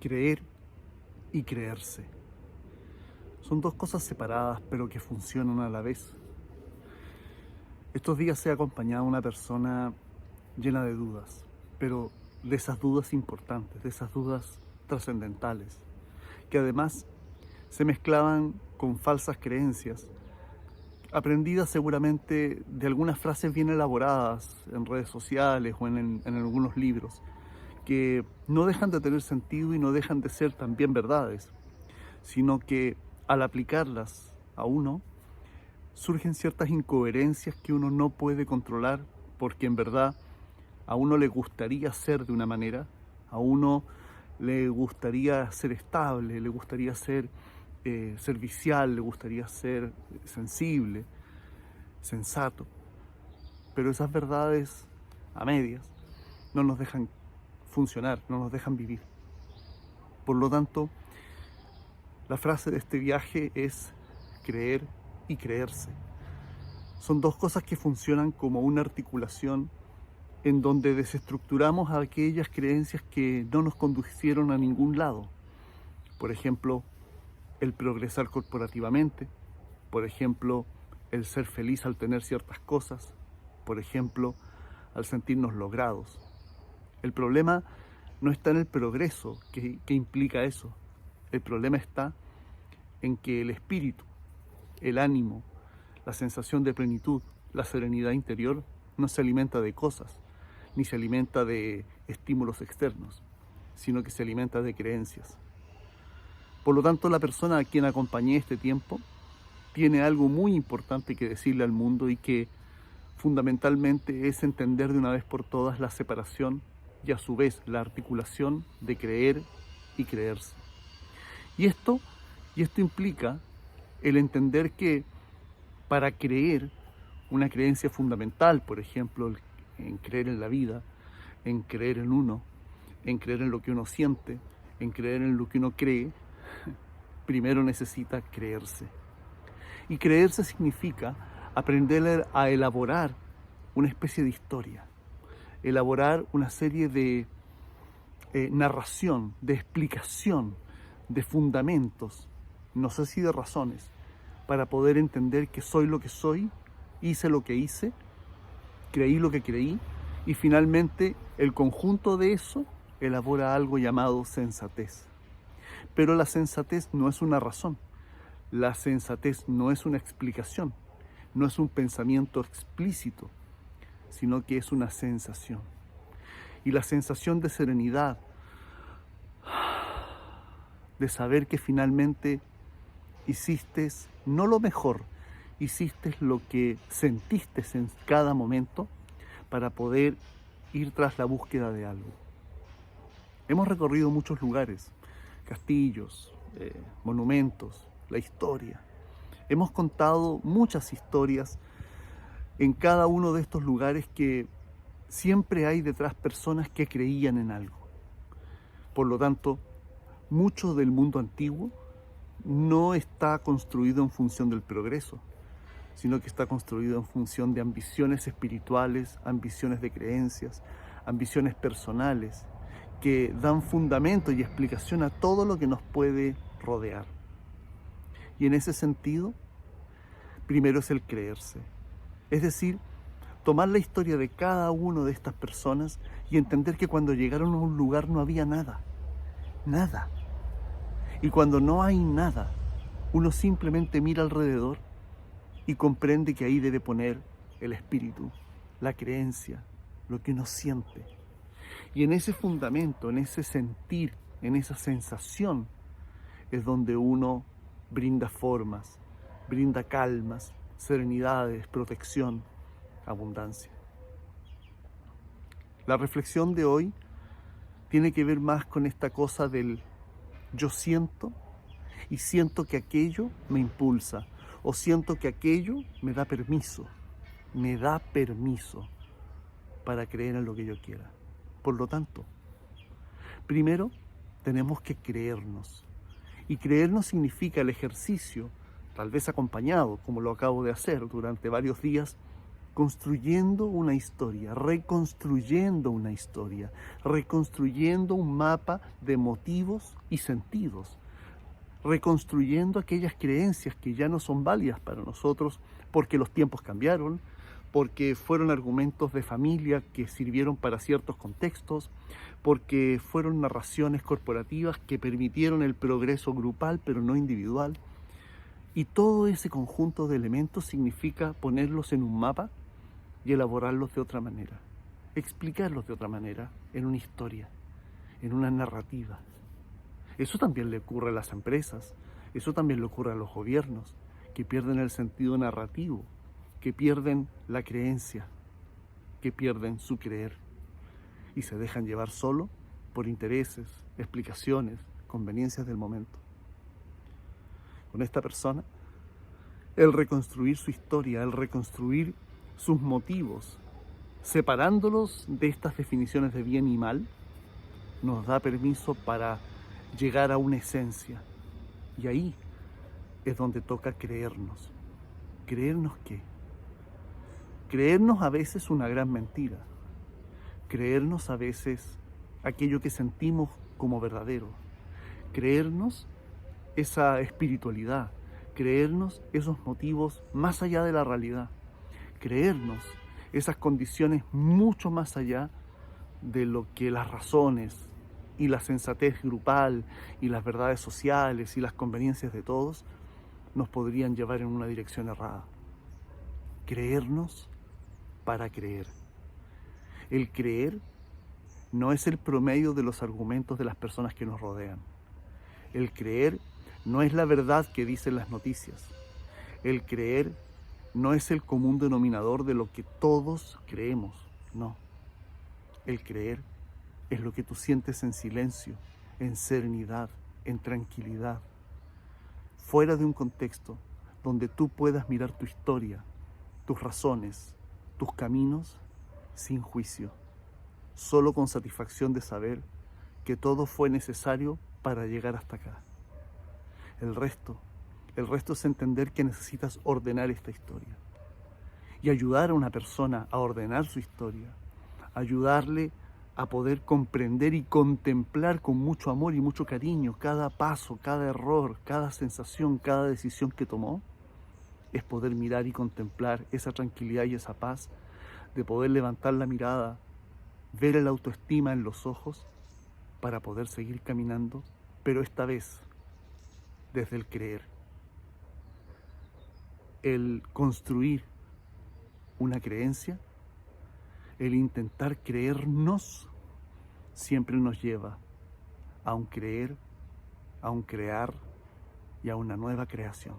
Creer y creerse. Son dos cosas separadas, pero que funcionan a la vez. Estos días he acompañado a una persona llena de dudas, pero de esas dudas importantes, de esas dudas trascendentales, que además se mezclaban con falsas creencias, aprendidas seguramente de algunas frases bien elaboradas en redes sociales o en algunos libros, que no dejan de tener sentido y no dejan de ser también verdades, sino que al aplicarlas a uno, surgen ciertas incoherencias que uno no puede controlar porque en verdad a uno le gustaría ser de una manera, a uno le gustaría ser estable, le gustaría ser servicial, le gustaría ser sensible, sensato, pero esas verdades a medias no nos dejan funcionar, no nos dejan vivir. Por lo tanto, la frase de este viaje es creer y creerse. Son dos cosas que funcionan como una articulación en donde desestructuramos aquellas creencias que no nos conducieron a ningún lado. Por ejemplo, el progresar corporativamente, por ejemplo, el ser feliz al tener ciertas cosas, por ejemplo, al sentirnos logrados. El problema no está en el progreso que implica eso. El problema está en que el espíritu, el ánimo, la sensación de plenitud, la serenidad interior no se alimenta de cosas, ni se alimenta de estímulos externos, sino que se alimenta de creencias. Por lo tanto, la persona a quien acompañé este tiempo tiene algo muy importante que decirle al mundo y que fundamentalmente es entender de una vez por todas la separación y a su vez la articulación de creer y creerse. Y esto implica el entender que para creer una creencia fundamental, por ejemplo, en creer en la vida, en creer en uno, en creer en lo que uno siente, en creer en lo que uno cree, primero necesita creerse. Y creerse significa aprender a elaborar una especie de historia, elaborar una serie de narración, de explicación, de fundamentos, no sé si de razones, para poder entender que soy lo que soy, hice lo que hice, creí lo que creí, y finalmente el conjunto de eso elabora algo llamado sensatez. Pero la sensatez no es una razón, la sensatez no es una explicación, no es un pensamiento explícito, sino que es una sensación. Y la sensación de serenidad, de saber que finalmente hiciste no lo mejor, hiciste lo que sentiste en cada momento para poder ir tras la búsqueda de algo. Hemos recorrido muchos lugares, castillos, monumentos, la historia. Hemos contado muchas historias en cada uno de estos lugares que siempre hay detrás personas que creían en algo. Por lo tanto, mucho del mundo antiguo no está construido en función del progreso, sino que está construido en función de ambiciones espirituales, ambiciones de creencias, ambiciones personales, que dan fundamento y explicación a todo lo que nos puede rodear. Y en ese sentido, primero es el creerse. Es decir, tomar la historia de cada una de estas personas y entender que cuando llegaron a un lugar no había nada. Nada. Y cuando no hay nada, uno simplemente mira alrededor y comprende que ahí debe poner el espíritu, la creencia, lo que uno siente. Y en ese fundamento, en ese sentir, en esa sensación, es donde uno brinda formas, brinda calmas, serenidades, protección, abundancia. La reflexión de hoy tiene que ver más con esta cosa del yo siento y siento que aquello me impulsa o siento que aquello me da permiso para creer en lo que yo quiera. Por lo tanto, primero tenemos que creernos. Y creernos significa el ejercicio, tal vez acompañado, como lo acabo de hacer durante varios días, construyendo una historia, reconstruyendo una historia, reconstruyendo un mapa de motivos y sentidos, reconstruyendo aquellas creencias que ya no son válidas para nosotros porque los tiempos cambiaron, porque fueron argumentos de familia que sirvieron para ciertos contextos, porque fueron narraciones corporativas que permitieron el progreso grupal pero no individual. Y todo ese conjunto de elementos significa ponerlos en un mapa y elaborarlos de otra manera, explicarlos de otra manera, en una historia, en una narrativa. Eso también le ocurre a las empresas, eso también le ocurre a los gobiernos, que pierden el sentido narrativo, que pierden la creencia, que pierden su creer y se dejan llevar solo por intereses, explicaciones, conveniencias del momento. Con esta persona, el reconstruir su historia, el reconstruir sus motivos, separándolos de estas definiciones de bien y mal, nos da permiso para llegar a una esencia. Y ahí es donde toca creernos. ¿Creernos qué? Creernos a veces una gran mentira. Creernos a veces aquello que sentimos como verdadero. Creernos esa espiritualidad. Creernos esos motivos más allá de la realidad. Creernos esas condiciones mucho más allá de lo que las razones y la sensatez grupal y las verdades sociales y las conveniencias de todos nos podrían llevar en una dirección errada. Creernos para creer. El creer no es el promedio de los argumentos de las personas que nos rodean. El creer no es la verdad que dicen las noticias. El creer no es el común denominador de lo que todos creemos, no. El creer es lo que tú sientes en silencio, en serenidad, en tranquilidad, fuera de un contexto donde tú puedas mirar tu historia, tus razones, tus caminos, sin juicio, solo con satisfacción de saber que todo fue necesario para llegar hasta acá. El resto es entender que necesitas ordenar esta historia y ayudar a una persona a ordenar su historia, ayudarle a poder comprender y contemplar con mucho amor y mucho cariño cada paso, cada error, cada sensación, cada decisión que tomó, es poder mirar y contemplar esa tranquilidad y esa paz, de poder levantar la mirada, ver el autoestima en los ojos para poder seguir caminando, pero esta vez desde el creer. El construir una creencia, el intentar creernos, siempre nos lleva a un creer, a un crear y a una nueva creación.